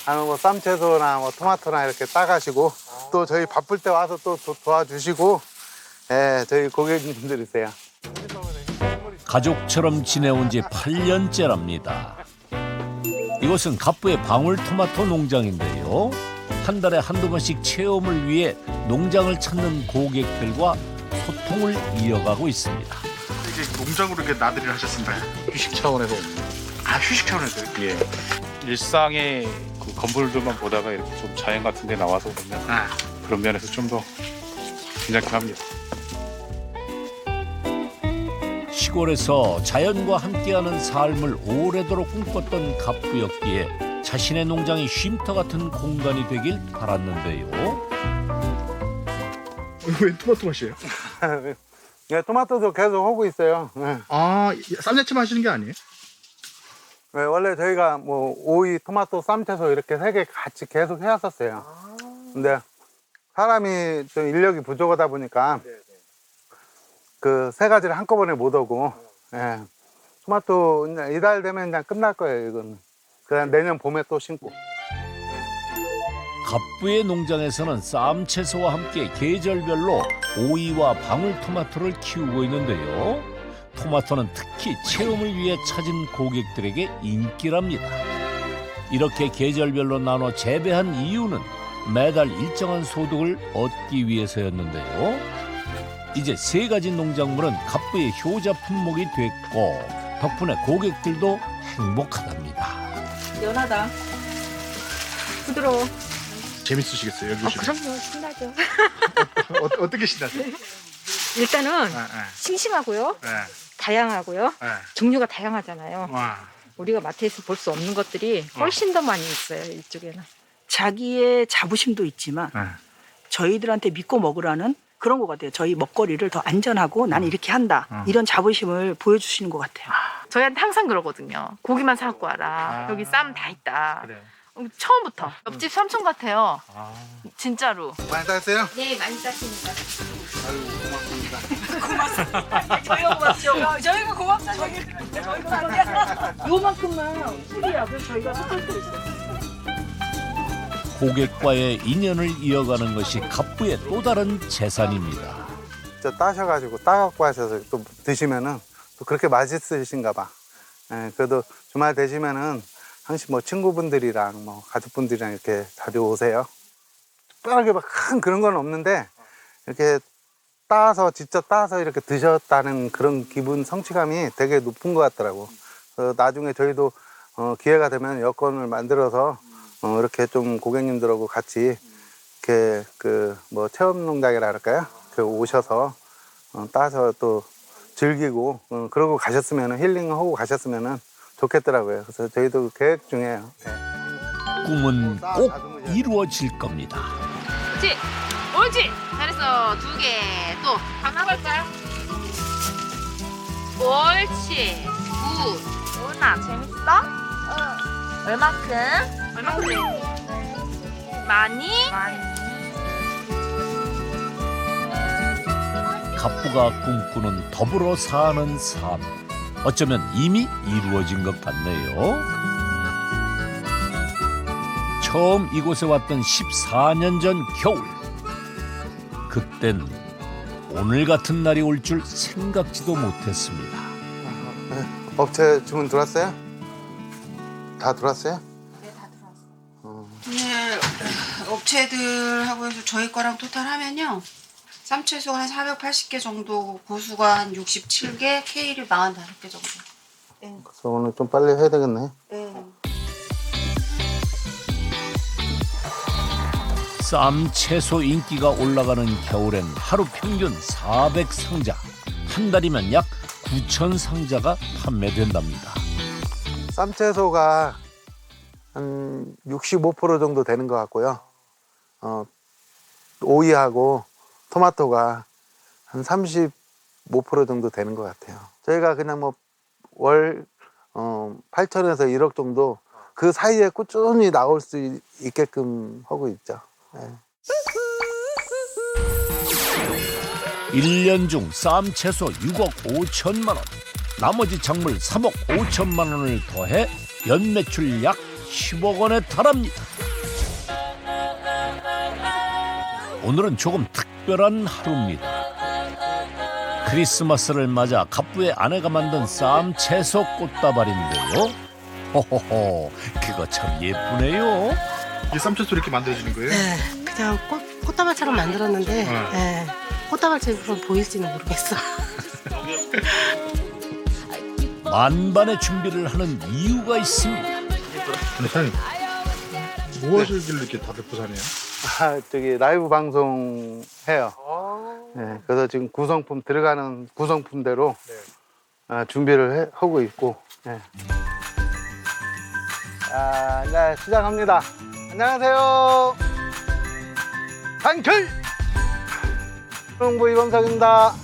하는 뭐 쌈채소나 뭐 토마토나 이렇게 따가시고 또 저희 바쁠 때 와서 또 도와주시고 네, 저희 고객님들이세요. 가족처럼 지내온 지 8년째랍니다. 이곳은 갑부의 방울토마토 농장인데요. 한 달에 한두 번씩 체험을 위해 농장을 찾는 고객들과 소통을 이어가고 있습니다. 이게 농장으로 이렇게 나들이를 하셨습니다. 휴식 차원에서 아, 휴식 차원에서요? 예. 일상의 그 건물들만 보다가 이렇게 좀 자연 같은 데 나와서 보면 그런 면에서 좀 더 괜찮게 합니다. 시골에서 자연과 함께하는 삶을 오래도록 꿈꿨던 갑부였기에 자신의 농장이 쉼터 같은 공간이 되길 바랐는데요. 왜 토마토 맛이에요? 네, 토마토도 계속 하고 있어요. 네. 아, 쌈채채 하시는 게 아니에요? 네, 원래 저희가 뭐 오이, 토마토, 쌈채소 이렇게 3개 같이 계속 해왔었어요. 근데 사람이 좀 인력이 부족하다 보니까 그 3가지를 한꺼번에 못 오고 예. 토마토 이달 되면 그냥 끝날 거예요. 이건 그냥 내년 봄에 또 심고. 갑부의 농장에서는 쌈 채소와 함께 계절별로 오이와 방울토마토를 키우고 있는데요. 토마토는 특히 체험을 위해 찾은 고객들에게 인기랍니다. 이렇게 계절별로 나눠 재배한 이유는 매달 일정한 소득을 얻기 위해서였는데요. 이제 3가지 농작물은 갑부의 효자 품목이 됐고 덕분에 고객들도 행복하답니다. 연하다. 부드러워. 재밌으시겠어요 여기 오시면? 그럼요. 신나죠. 어떻게 신나세요? 일단은 네. 싱싱하고요. 네. 다양하고요. 네. 종류가 다양하잖아요. 와. 우리가 마트에서 볼 수 없는 것들이 훨씬 더 많이 있어요. 이쪽에는. 자기의 자부심도 있지만 네. 저희들한테 믿고 먹으라는 그런 것 같아요. 저희 먹거리를 더 안전하고 나는 이렇게 한다. 이런 자부심을 보여주시는 것 같아요. 저희한테 항상 그러거든요. 고기만 사갖고 와라. 여기 쌈 다 있다. 그래. 처음부터. 옆집 삼촌 같아요. 진짜로. 많이 따셨어요? 네, 많이 땄습니다. 아유, 고맙습니다. 저희가 고맙죠. 저희가 고맙다. 저희가 요만큼만 풀이야. 그래서 저희가 섞을 수 있어요. 고객과의 인연을 이어가는 것이 갑부의 또 다른 재산입니다. 저 따셔가지고 따갖고 하셔서 또 드시면은 또 그렇게 맛있으신가 봐. 예, 그래도 주말 되시면은 항상 뭐 친구분들이랑 뭐 가족분들이랑 이렇게 자주 오세요. 특별하게 막 큰 그런 건 없는데 이렇게 따서 직접 따서 이렇게 드셨다는 그런 기분 성취감이 되게 높은 것 같더라고. 나중에 저희도 기회가 되면 여건을 만들어서 이렇게 좀 고객님들하고 같이 이렇게 그 뭐 체험 농장이라 할까요? 그 오셔서 따서 또 즐기고 그러고 가셨으면 힐링하고 가셨으면 좋겠더라고요. 그래서 저희도 계획 중이에요. 네. 꿈은 꼭 이루어질 겁니다. 옳지. 옳지. 잘했어. 2개. 또. 하나 볼까요? 옳지. 굿. 오나 재밌어? 얼마큼? 많이? 갑부가 꿈꾸는 더불어 사는 삶. 어쩌면 이미 이루어진 것 같네요. 처음 이곳에 왔던 14년 전 겨울. 그땐 오늘 같은 날이 올 줄 생각지도 못했습니다. 업체 주문 들어왔어요? 다 들어왔어요? 네, 업체들하고 해서 저희 거랑 토탈 하면요. 쌈채소가 한 480개 정도, 고수가 한 67개, 케일이 45개 정도. 그래서 오늘 좀 빨리 해야 되겠네. 네. 쌈 채소 인기가 올라가는 겨울엔 하루 평균 400상자, 한 달이면 약 9,000상자가 판매된답니다. 쌈채소가 한 65% 정도 되는 것 같고요. 오이하고 토마토가 한 35% 정도 되는 것 같아요. 저희가 그냥 뭐 월 8천에서 1억 정도 그 사이에 꾸준히 나올 수 있게끔 하고 있죠. 네. 1년 중 쌈 채소 6억 5천만 원, 나머지 작물 3억 5천만 원을 더해 연매출 약 10억 원에 달합니다. 오늘은 조금 특별한 하루입니다. 크리스마스를 맞아 갑부의 아내가 만든 쌈 채소 꽃다발인데요. 호호호, 그거 참 예쁘네요. 이 쌈채소 이렇게 만들어지는 거예요? 네, 그냥 꽃다발처럼 만들었는데 네, 꽃다발처럼 보일지는 모르겠어. 만반의 준비를 하는 이유가 있습니다. 근데 사장님 뭐 하시길래 이렇게 다들 부산이에요? 저기 라이브 방송 해요. 네, 그래서 지금 구성품 들어가는 구성품대로 준비를 하고 있고. 네. 네, 시작합니다. 안녕하세요. 단결! 홍보 이범석입니다.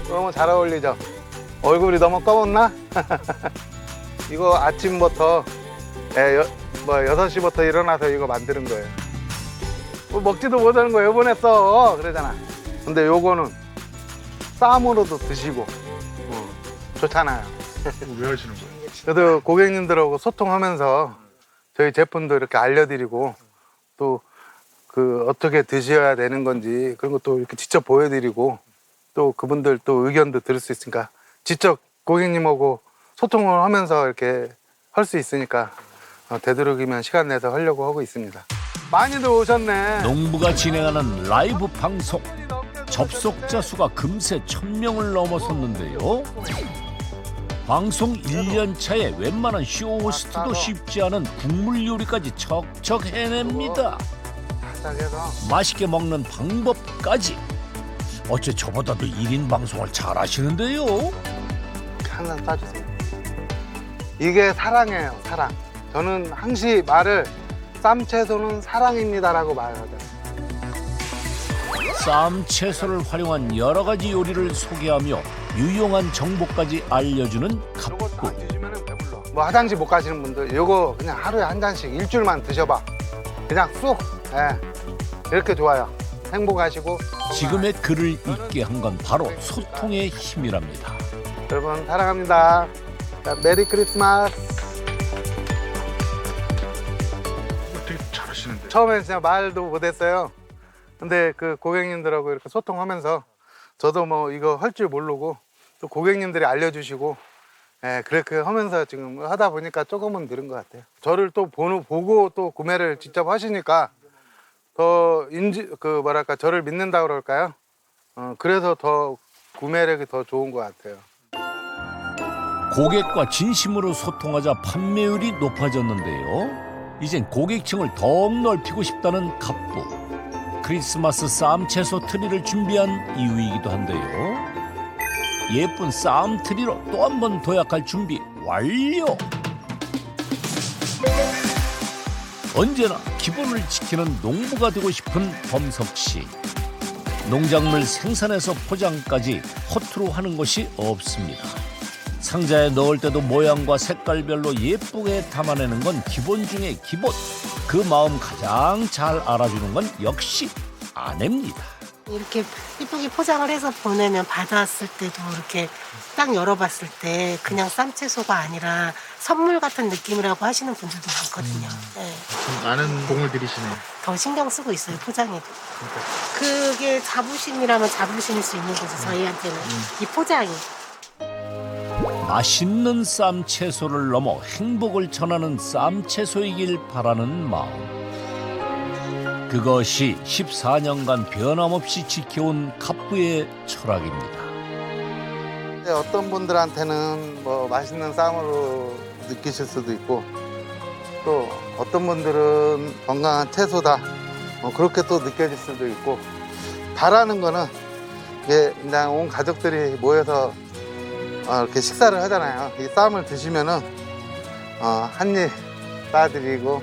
너무 잘 어울리죠? 얼굴이 너무 검었나? 이거 아침부터 6시부터 일어나서 이거 만드는 거예요. 뭐 먹지도 못하는 거 요번에 써 그러잖아. 근데 요거는 쌈으로도 드시고 좋잖아요. 왜 하시는 거예요? 그래도 고객님들하고 소통하면서 저희 제품도 이렇게 알려드리고 또 그 어떻게 드셔야 되는 건지 그런 것도 이렇게 직접 보여드리고 또 그분들 또 의견도 들을 수 있으니까 직접 고객님하고 소통을 하면서 이렇게 할 수 있으니까 되도록이면 시간 내서 하려고 하고 있습니다. 많이들 오셨네. 농부가 진행하는 라이브 방송. 접속자 수가 금세 1000명을 넘어섰는데요. 방송 1년 차에 웬만한 쇼호스트도 쉽지 않은 국물 요리까지 척척 해냅니다. 맛있게 먹는 방법까지. 어째 저보다도 1인 방송을 잘 하시는데요. 항상 싸주세요. 이게 사랑이에요, 사랑. 저는 항시 말을 쌈 채소는 사랑입니다라고 말하거든요. 쌈 채소를 활용한 여러 가지 요리를 소개하며 유용한 정보까지 알려주는 갑부. 뭐 화장실 못 가시는 분들 요거 그냥 하루에 한 잔씩 일주일만 드셔봐. 그냥 쑥. 예. 이렇게 좋아요. 행복하시고. 지금의 글을 읽게 한 건 바로 소통의 힘이랍니다. 여러분 사랑합니다. 자, 메리 크리스마스. 되게 잘하시는데. 처음엔 진짜 말도 못했어요. 근데 그 고객님들하고 이렇게 소통하면서 저도 뭐 이거 할 줄 모르고 또 고객님들이 알려주시고, 예, 그렇게 하면서 지금 하다 보니까 조금은 늘은 것 같아요. 저를 또 보고 또 구매를 직접 하시니까 더 저를 믿는다 그럴까요? 그래서 더 구매력이 더 좋은 것 같아요. 고객과 진심으로 소통하자 판매율이 높아졌는데요. 이젠 고객층을 더욱 넓히고 싶다는 갑부. 크리스마스 쌈 채소 트리를 준비한 이유이기도 한데요. 예쁜 쌈 트리로 또 한 번 도약할 준비 완료. 언제나 기본을 지키는 농부가 되고 싶은 범석 씨. 농작물 생산에서 포장까지 허투루 하는 것이 없습니다. 상자에 넣을 때도 모양과 색깔별로 예쁘게 담아내는 건 기본 중에 기본. 그 마음 가장 잘 알아주는 건 역시 아내입니다. 이렇게 이쁘게 포장을 해서 보내면 받았을 때도 이렇게 딱 열어봤을 때 그냥 쌈채소가 아니라 선물 같은 느낌이라고 하시는 분들도 많거든요. 네. 많은 공을 들이시네요. 더 신경 쓰고 있어요, 포장에도. 그게 자부심이라면 자부심일 수 있는 거죠, 저희한테는. 이 포장이. 맛있는 쌈 채소를 넘어 행복을 전하는 쌈 채소이길 바라는 마음. 그것이 14년간 변함없이 지켜온 갑부의 철학입니다. 어떤 분들한테는 뭐 맛있는 쌈으로 느끼실 수도 있고, 또 어떤 분들은 건강한 채소다, 그렇게 또 느껴질 수도 있고, 바라는 거는 이게 그냥 온 가족들이 모여서 이렇게 식사를 하잖아요. 이 쌈을 드시면은 한 입 따드리고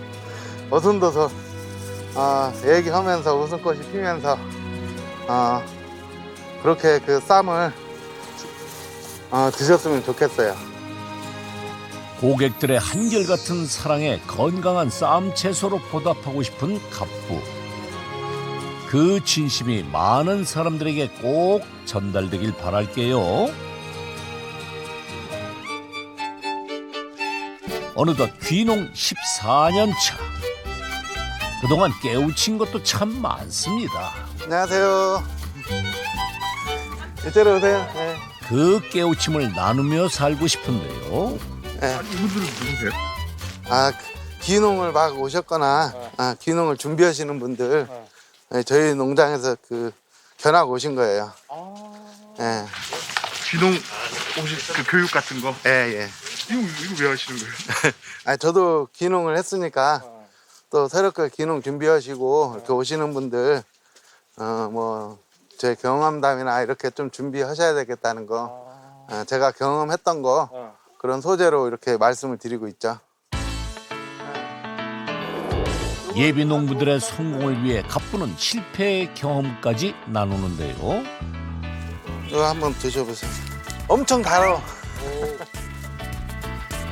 어순도순 얘기하면서 웃음꽃이 피면서 그렇게 그 쌈을 드셨으면 좋겠어요. 고객들의 한결같은 사랑에 건강한 쌈 채소로 보답하고 싶은 갑부. 그 진심이 많은 사람들에게 꼭 전달되길 바랄게요. 어느덧 귀농 14년 차. 그동안 깨우친 것도 참 많습니다. 안녕하세요. 이쪽으로 오세요. 네. 그 깨우침을 나누며 살고 싶은데요. 네. 이분들은 누구세요? 귀농을 막 오셨거나 귀농을 준비하시는 분들, 네, 저희 농장에서 그 견학 오신 거예요. 네. 귀농 오실 그 교육 같은 거? 예. 이거 왜 하시는 거예요? 저도 귀농을 했으니까 또 새롭게 귀농 준비하시고 이렇게 오시는 분들 제 경험담이나 이렇게 좀 준비하셔야 되겠다는 거, 제가 경험했던 거 그런 소재로 이렇게 말씀을 드리고 있죠. 예비 농부들의 성공을 위해 갑부는 실패의 경험까지 나누는데요. 이거 한번 드셔보세요. 엄청 달어.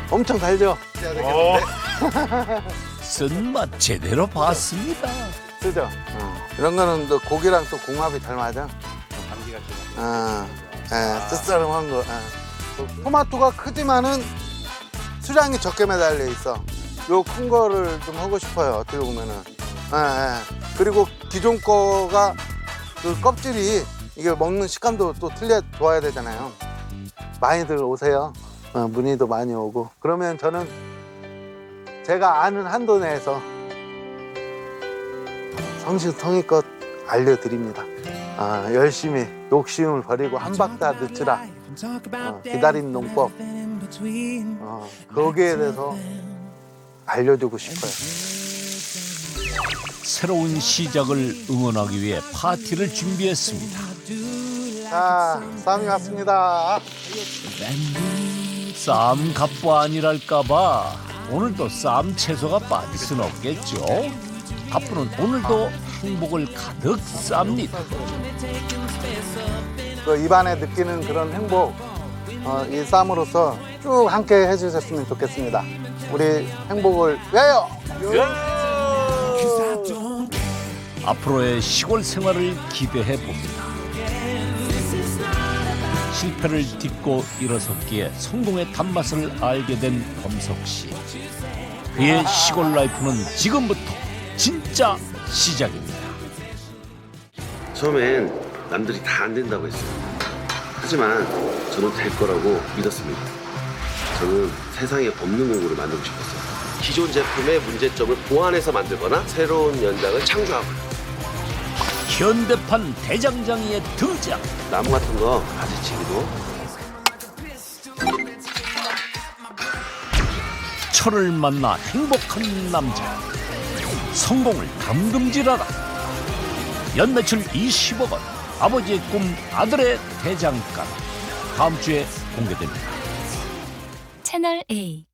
엄청 달죠? 쓴맛 제대로 봤습니다. 쓰죠? 이런 거는 또 고기랑 또 궁합이 잘 맞아. 씁쓸한 거. 토마토가 크지만은 수량이 적게 매달려 있어. 요 큰 거를 좀 하고 싶어요, 어떻게 보면은. 그리고 기존 거가 그 껍질이 이게 먹는 식감도 또 좋아야 되잖아요. 많이들 오세요. 문의도 많이 오고. 그러면 저는 제가 아는 한도 내에서 성실성의껏 알려드립니다. 열심히 욕심을 버리고 한 박 다 늦추라. 기다린 농법. 거기에 대해서 알려주고 싶어요. 새로운 시작을 응원하기 위해 파티를 준비했습니다. 자, 쌈이 왔습니다. 쌈 갑과 아니랄까봐 오늘도 쌈 채소가 빠질 수는 없겠죠. 갑부는 오늘도 행복을 가득 쌉니다. 그 입안에 느끼는 그런 행복, 이 쌈으로서 쭉 함께 해주셨으면 좋겠습니다. 우리 행복을 위하여! 앞으로의 시골 생활을 기대해 봅니다. 실패를 딛고 일어섰기에 성공의 단맛을 알게 된 범석 씨. 그의 시골 라이프는 지금부터 진짜 시작입니다. 처음엔 남들이 다 안 된다고 했어요. 하지만 저는 될 거라고 믿었습니다. 저는 세상에 없는 공구를 만들고 싶었어요. 기존 제품의 문제점을 보완해서 만들거나 새로운 연장을 창조하거나. 현대판 대장장이의 등장. 나무 같은 거 가지치기도. 철을 만나 행복한 남자. 성공을 담금질하라. 연매출 20억 원. 아버지의 꿈 아들의 대장간. 다음 주에 공개됩니다. 채널 A